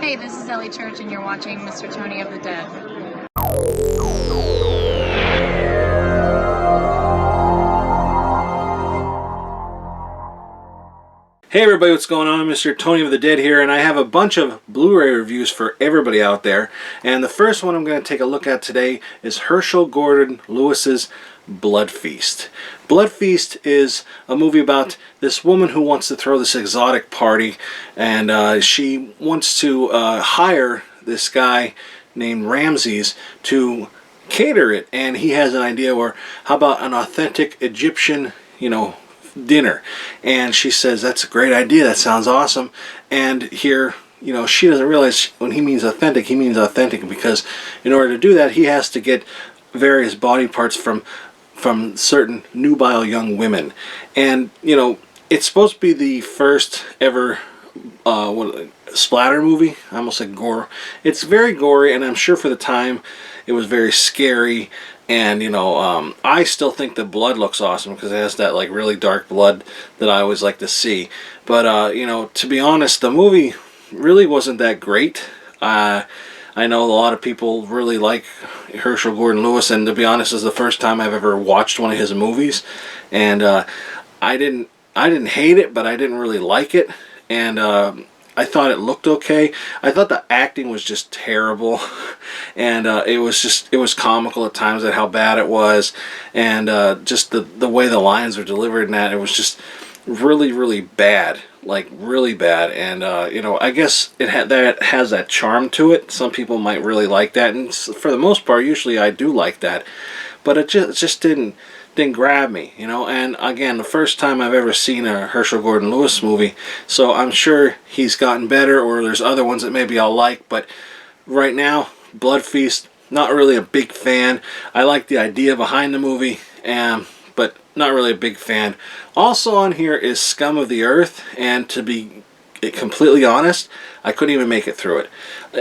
Hey, this is Ellie Church, and you're watching Mr. Tony of the Dead. Hey everybody, what's going on? Mr. Tony of the Dead here, and I have a bunch of Blu-ray reviews for everybody out there. And the first one I'm going to take a look at today is Herschell Gordon Lewis's Blood Feast. Blood Feast is a movie about this woman who wants to throw this exotic party, and she wants to hire this guy named Ramses to cater it. And he has an idea where, how about an authentic Egyptian, dinner? And she says, that's a great idea, that sounds awesome. And here, she doesn't realize when he means authentic because in order to do that, he has to get various body parts from certain nubile young women. And it's supposed to be the first ever splatter movie. I almost said gore. It's very gory, and I'm sure for the time it was very scary. And I still think the blood looks awesome because it has that like really dark blood that I always like to see. But to be honest, the movie really wasn't that great. I know a lot of people really like Herschell Gordon Lewis, and to be honest, this is the first time I've ever watched one of his movies. And I didn't hate it, but I didn't really like it. And I thought it looked okay. I thought the acting was just terrible, and it was comical at times at how bad it was, and just the way the lines were delivered and that, it was just really, really bad, like really bad. And I guess that has that charm to it. Some people might really like that, and for the most part, usually I do like that, but it just didn't grab me, and again, the first time I've ever seen a Herschell Gordon Lewis movie, so I'm sure he's gotten better, or there's other ones that maybe I'll like, but right now, Blood Feast, not really a big fan. I like the idea behind the movie, but not really a big fan. Also on here is Scum of the Earth, and to be completely honest, I couldn't even make it through it.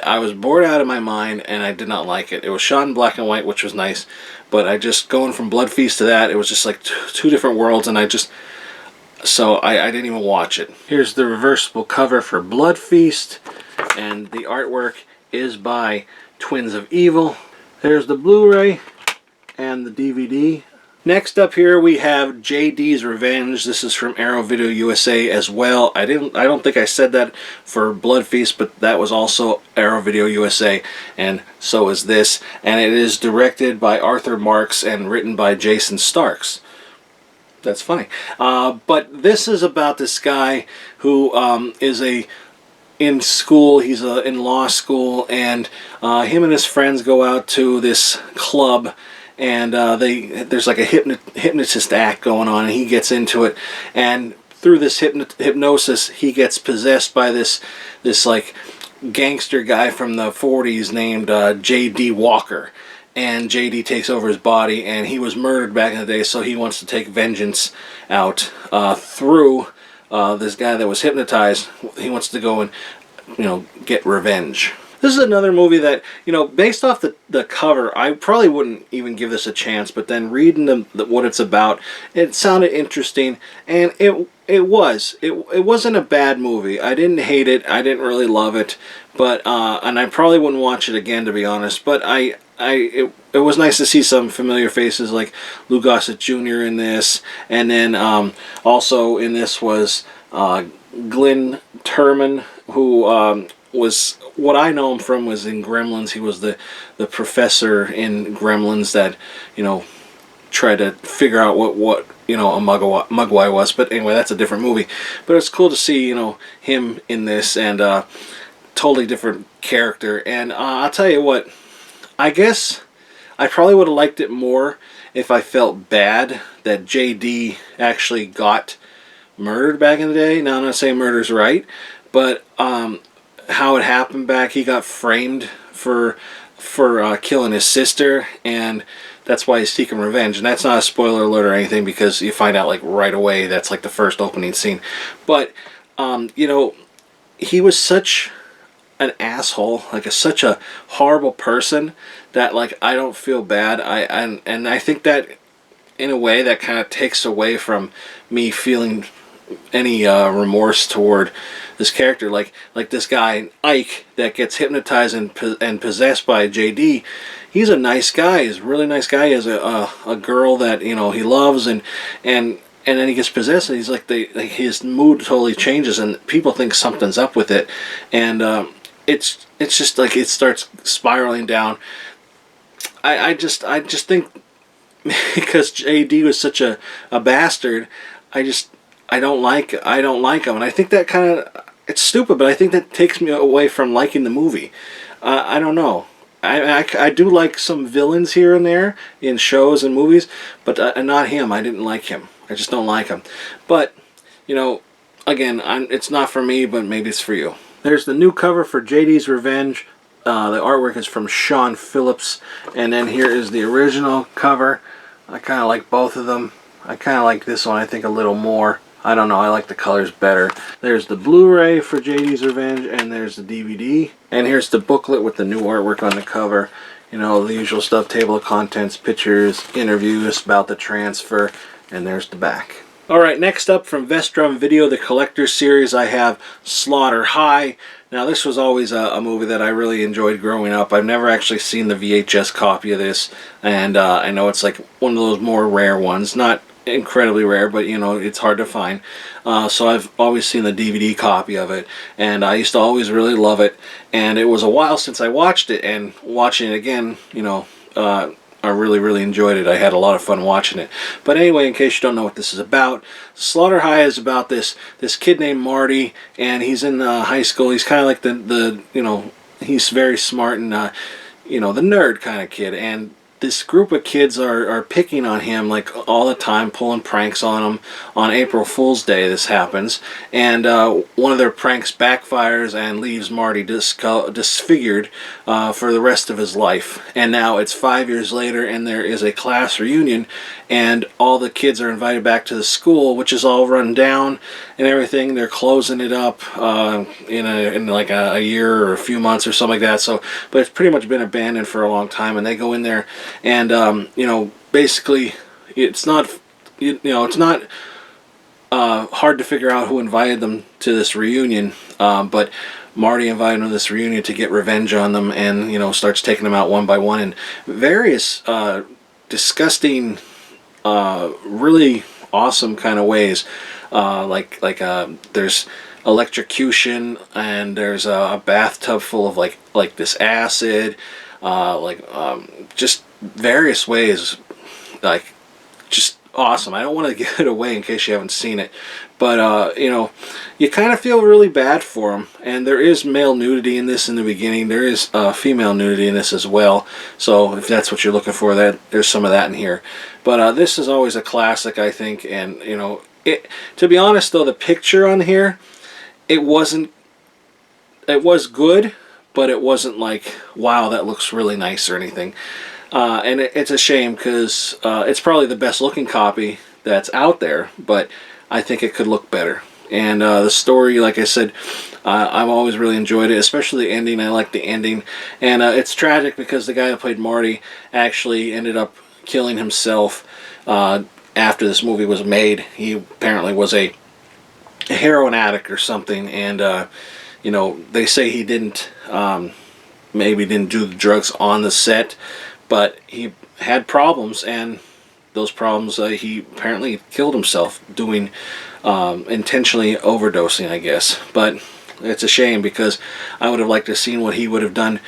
I was bored out of my mind, and I did not like it. It was shot in black and white, which was nice, but I just, going from Blood Feast to that, it was just like two different worlds, and I didn't even watch it. Here's the reversible cover for Blood Feast, and the artwork is by Twins of Evil. There's the Blu-ray and the DVD. Next up here we have JDs Revenge. This is from Arrow Video USA as well. I don't think I said that for Blood Feast, but that was also Arrow Video USA, and so is this. And it is directed by Arthur Marks and written by Jason Starks. That's funny. But this is about this guy who is in school. He's in law school, and him and his friends go out to this club, and there's like a hypnotist act going on, and he gets into it, and through this hypnosis he gets possessed by this like gangster guy from the 40s named J.D. Walker, and J.D. takes over his body, and he was murdered back in the day, so he wants to take vengeance out through this guy that was hypnotized. He wants to go and get revenge. This is another movie that, based off the cover, I probably wouldn't even give this a chance, but then reading what it's about, it sounded interesting, and it wasn't a bad movie. I didn't hate it, I didn't really love it, but and I probably wouldn't watch it again, to be honest, but it was nice to see some familiar faces like Lou Gossett Jr. in this, and then also in this was Glenn Turman, who was, what I know him from was in Gremlins. He was the professor in Gremlins that tried to figure out what a Mugwai was. But anyway, that's a different movie. But it's cool to see him in this, and totally different character. And I'll tell you what, I guess I probably would have liked it more if I felt bad that JD actually got murdered back in the day. Now, I'm not saying murder's right, but how it happened back, he got framed for killing his sister, and that's why he's seeking revenge. And that's not a spoiler alert or anything, because you find out like right away. That's like the first opening scene. But he was such an asshole, like such a horrible person, that like I don't feel bad. And I think that in a way that kind of takes away from me feeling remorse toward this character, like this guy Ike that gets hypnotized and possessed by JD. He's a nice guy. He's a really nice guy. He has a girl that he loves, and then he gets possessed, and he's like his mood totally changes, and people think something's up with it, and it's just like it starts spiraling down. I just think because JD was such a bastard, I don't like him, and I think that kind of, it's stupid, but I think that takes me away from liking the movie. I don't know. I do like some villains here and there in shows and movies, but not him. I didn't like him. I just don't like him. But again, it's not for me, but maybe it's for you. There's the new cover for JD's Revenge. The artwork is from Sean Phillips, and then here is the original cover. I kind of like both of them. I kind of like this one, I think, a little more. I don't know, I like the colors better. There's the Blu-ray for JD's Revenge, and there's the DVD. And here's the booklet with the new artwork on the cover. The usual stuff, table of contents, pictures, interviews about the transfer, and there's the back. Alright, next up from Vestron Video, the Collector's Series, I have Slaughter High. Now, this was always a movie that I really enjoyed growing up. I've never actually seen the VHS copy of this, and I know it's like one of those more rare ones. Not incredibly rare, but it's hard to find. So I've always seen the DVD copy of it, and I used to always really love it. And it was a while since I watched it, and watching it again, I really enjoyed it. I had a lot of fun watching it. But anyway, in case you don't know what this is about, Slaughter High is about this kid named Marty, and he's in high school. He's kind of like the he's very smart and the nerd kind of kid, and this group of kids are picking on him like all the time, pulling pranks on him. On April Fool's Day this happens, and one of their pranks backfires and leaves Marty disfigured for the rest of his life. And now it's 5 years later, and there is a class reunion, and all the kids are invited back to the school, which is all run down and everything. They're closing it up in like a year or a few months or something like that. So, but it's pretty much been abandoned for a long time, and they go in there. And basically, it's not hard to figure out who invited them to this reunion. But Marty invited them to this reunion to get revenge on them, and starts taking them out one by one in various disgusting, really awesome kind of ways. There's electrocution, and there's a bathtub full of like this acid, just various ways, just awesome. I don't want to give it away in case you haven't seen it, but you kind of feel really bad for him. And there is male nudity in this in the beginning. There is female nudity in this as well. So if that's what you're looking for, there's some of that in here. But this is always a classic, I think. And to be honest though, the picture on here, it was good, but it wasn't like, wow, that looks really nice or anything. And it's a shame, because it's probably the best looking copy that's out there, but I think it could look better. And the story, like I said, I've always really enjoyed it, especially the ending. I like the ending. And it's tragic because the guy who played Marty actually ended up killing himself after this movie was made. He apparently was a heroin addict or something, and they say he maybe didn't do the drugs on the set, but he had problems, and those problems, he apparently killed himself doing intentionally overdosing, I guess. But it's a shame, because I would have liked to have seen what he would have done,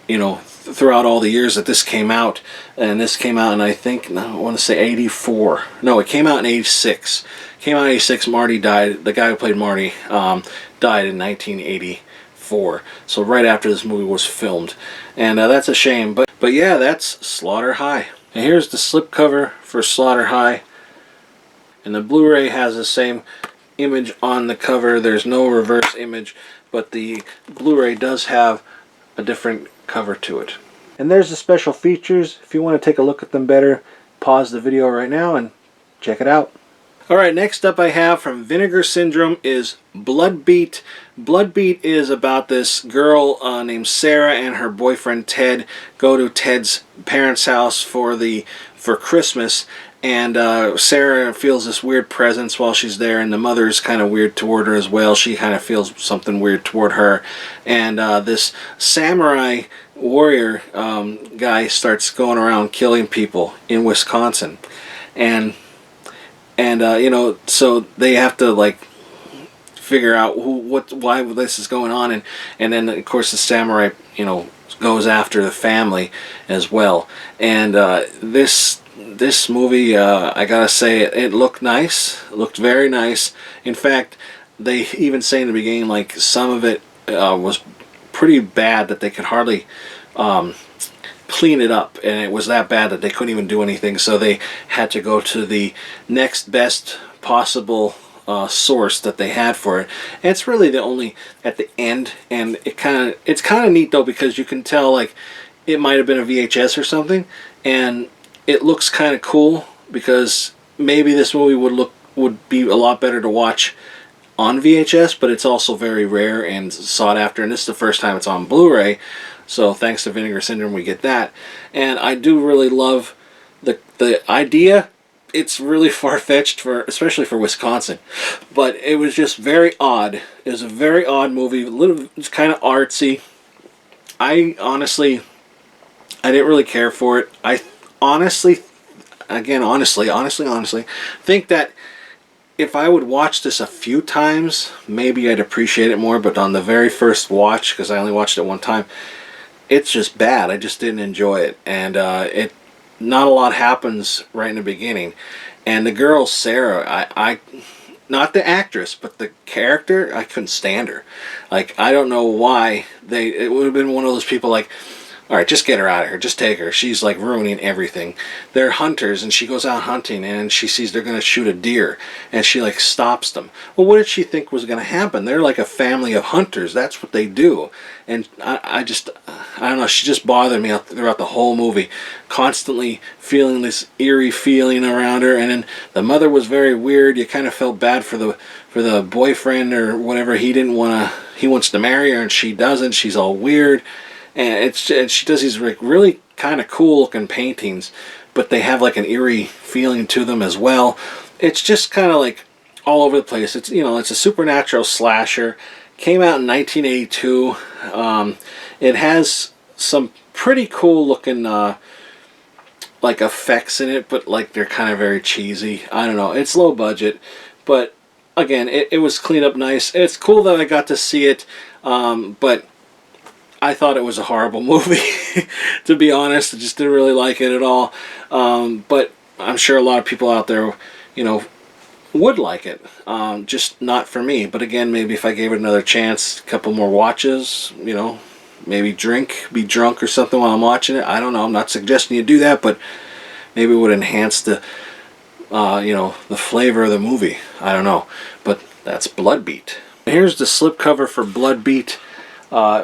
throughout all the years that this came out. And this came out in, I think, I want to say 84. No, it came out in 86. Came out in 86. Marty died. The guy who played Marty died in 1984. So right after this movie was filmed, and that's a shame. But yeah, that's Slaughter High. And here's the slipcover for Slaughter High. And the Blu-ray has the same image on the cover. There's no reverse image, but the Blu-ray does have a different cover to it. And there's the special features. If you want to take a look at them better, pause the video right now and check it out. Alright, next up I have from Vinegar Syndrome is Bloodbeat. Bloodbeat is about this girl named Sarah and her boyfriend Ted go to Ted's parents' house for Christmas, And Sarah feels this weird presence while she's there, and the mother's kind of weird toward her as well. She kind of feels something weird toward her. And this samurai warrior guy starts going around killing people in Wisconsin. And you know, so they have to like figure out why this is going on, and then of course the samurai, you know, goes after the family as well. And this movie, I gotta say, it looked nice. It looked very nice. In fact, they even say in the beginning, like, some of it was pretty bad that they could hardly clean it up, and it was that bad that they couldn't even do anything, so they had to go to the next best possible source that they had for it. And it's really the only at the end, and it's kind of neat though, because you can tell like it might have been a VHS or something, and it looks kind of cool, because maybe this movie would be a lot better to watch on VHS, but it's also very rare and sought after, and this is the first time it's on Blu-ray, so thanks to Vinegar Syndrome we get that. And I do really love the idea. It's really far-fetched, especially for Wisconsin, but it was just very odd. It was a very odd movie. It's kind of artsy. I didn't really care for it. I honestly think that if I would watch this a few times, maybe I'd appreciate it more. But on the very first watch, because I only watched it one time, it's just bad. I just didn't enjoy it, and not a lot happens right in the beginning. And the girl Sarah, I not the actress, but the character, I couldn't stand her. Like, I don't know why it would have been one of those people like, all right, just get her out of here. Just take her. She's like ruining everything. They're hunters, and she goes out hunting, and she sees they're going to shoot a deer, and she like stops them. Well, what did she think was going to happen? They're like a family of hunters. That's what they do. And I don't know. She just bothered me throughout the whole movie, constantly feeling this eerie feeling around her. And then the mother was very weird. You kind of felt bad for the boyfriend or whatever. He wants to marry her, and she doesn't. She's all weird. And she does these like really kind of cool looking paintings, but they have like an eerie feeling to them as well. It's just kind of like all over the place. It's, you know, it's a supernatural slasher. Came out in 1982. It has some pretty cool looking like effects in it, but like they're kind of very cheesy. I don't know. It's low budget, but again, it was cleaned up nice. It's cool that I got to see it, but I thought it was a horrible movie, to be honest. I just didn't really like it at all. But I'm sure a lot of people out there, you know, would like it. Just not for me. But again, maybe if I gave it another chance, a couple more watches, you know, maybe be drunk or something while I'm watching it. I don't know. I'm not suggesting you do that, but maybe it would enhance the, you know, the flavor of the movie. I don't know. But that's Bloodbeat. Here's the slipcover for Bloodbeat.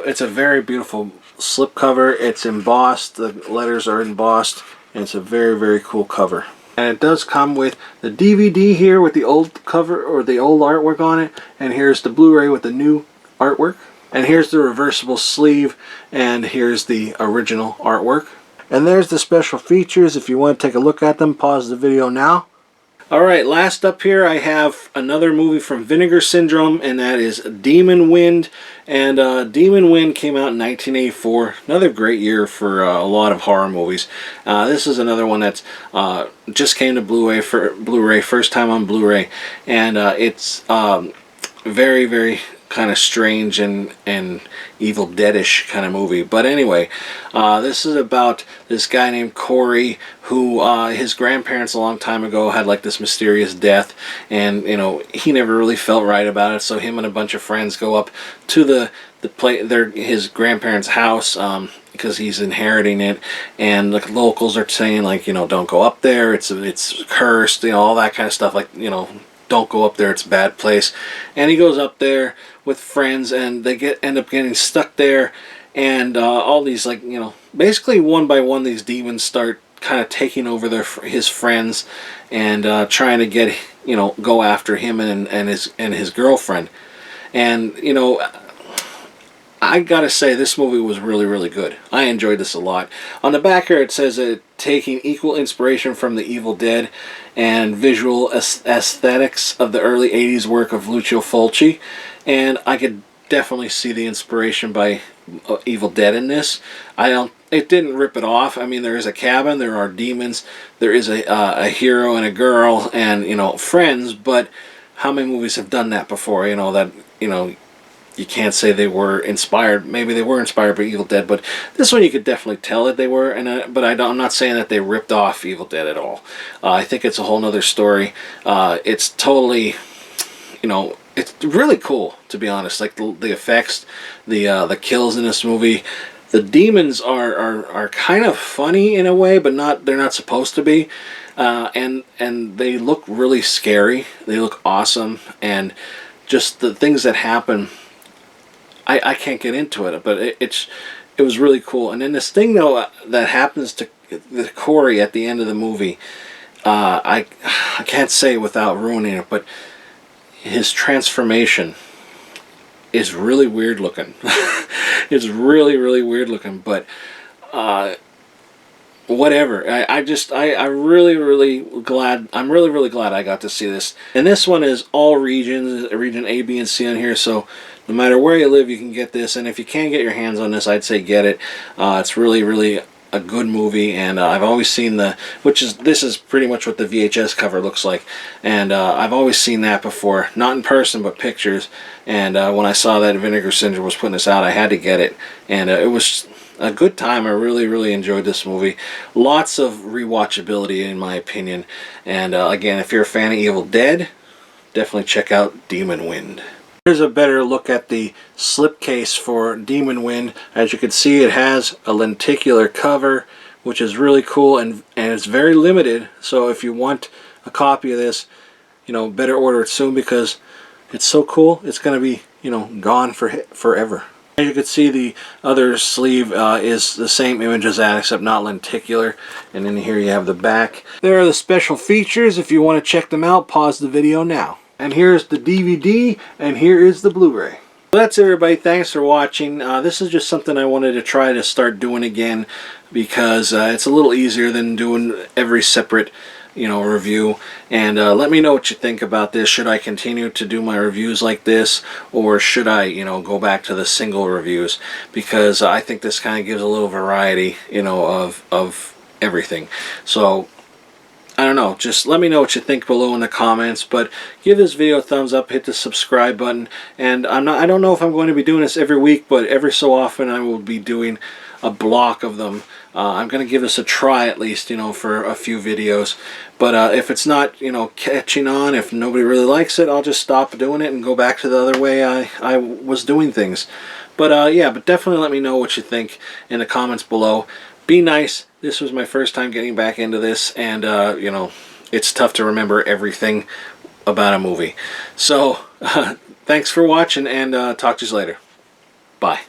It's a very beautiful slipcover. It's embossed. The letters are embossed, and it's a very, very cool cover. And it does come with the DVD here with the old cover or the old artwork on it, and here's the Blu-ray with the new artwork. And here's the reversible sleeve, and here's the original artwork. And there's the special features. If you want to take a look at them, pause the video now. Alright, last up here I have another movie from Vinegar Syndrome, and that is Demon Wind. And Demon Wind came out in 1984. Another great year for a lot of horror movies. This is another one that's just came to Blu-ray, first time on Blu-ray. And it's very, very kind of strange and Evil Dead-ish kind of movie. But anyway, this is about this guy named Corey who his grandparents a long time ago had like this mysterious death, and you know, he never really felt right about it, so him and a bunch of friends go up to his grandparents' house because he's inheriting it, and the locals are saying like, you know, don't go up there, it's cursed, you know, all that kind of stuff, like, you know, don't go up there, it's a bad place. And he goes up there with friends, and they end up getting stuck there, and all these, like, you know, basically one by one these demons start kind of taking over his friends and trying to get, you know, go after him and his girlfriend. And you know, I gotta say, this movie was really, really good. I enjoyed this a lot. On the back here, it says taking equal inspiration from The Evil Dead and visual aesthetics of the early 80s work of Lucio Fulci. And I could definitely see the inspiration by Evil Dead in this. It didn't rip it off. I mean, there is a cabin, there are demons, there is a hero and a girl, and, you know, friends, but how many movies have done that before? You know, that, you know, you can't say they were inspired. Maybe they were inspired by Evil Dead, but this one you could definitely tell that they were. And but I'm not saying that they ripped off Evil Dead at all. I think it's a whole nother story. It's totally, you know, it's really cool, to be honest. Like the effects, the kills in this movie. The demons are kind of funny in a way, but they're not supposed to be. And they look really scary. They look awesome, and just the things that happen. I can't get into it, but it was really cool. And then this thing though that happens to the Corey at the end of the movie, I can't say without ruining it, but his transformation is really weird looking. It's really, really weird looking, but whatever. I'm really, really glad I got to see this. And this one is all regions, region A, B, and C on here, so no matter where you live, you can get this. And if you can't get your hands on this, I'd say get it. It's really, really a good movie, and I've always seen this is pretty much what the VHS cover looks like, and I've always seen that before, not in person, but pictures. And when I saw that Vinegar Syndrome was putting this out, I had to get it, and it was a good time. I really, really enjoyed this movie. Lots of rewatchability, in my opinion. And again, if you're a fan of Evil Dead, definitely check out Demon Wind. Here's a better look at the slipcase for Demon Wind. As you can see, it has a lenticular cover, which is really cool, and it's very limited. So if you want a copy of this, you know, better order it soon, because it's so cool. It's going to be, you know, gone forever. As you can see, the other sleeve is the same image as that, except not lenticular. And then here you have the back. There are the special features. If you want to check them out, pause the video now. And here's the DVD, and here is the Blu-ray. Well, that's it, everybody. Thanks for watching. This is just something I wanted to try to start doing again, because it's a little easier than doing every separate, you know, review. And let me know what you think about this. Should I continue to do my reviews like this, or should I, you know, go back to the single reviews? Because I think this kind of gives a little variety, you know, of everything. So I don't know, just let me know what you think below in the comments, but give this video a thumbs up, hit the subscribe button, and I don't know if I'm going to be doing this every week, but every so often I will be doing a block of them. I'm going to give this a try at least, you know, for a few videos, but if it's not, you know, catching on, if nobody really likes it, I'll just stop doing it and go back to the other way I was doing things. But yeah, but definitely let me know what you think in the comments below. Be nice. This was my first time getting back into this, and you know, it's tough to remember everything about a movie. So thanks for watching, and talk to you later. Bye.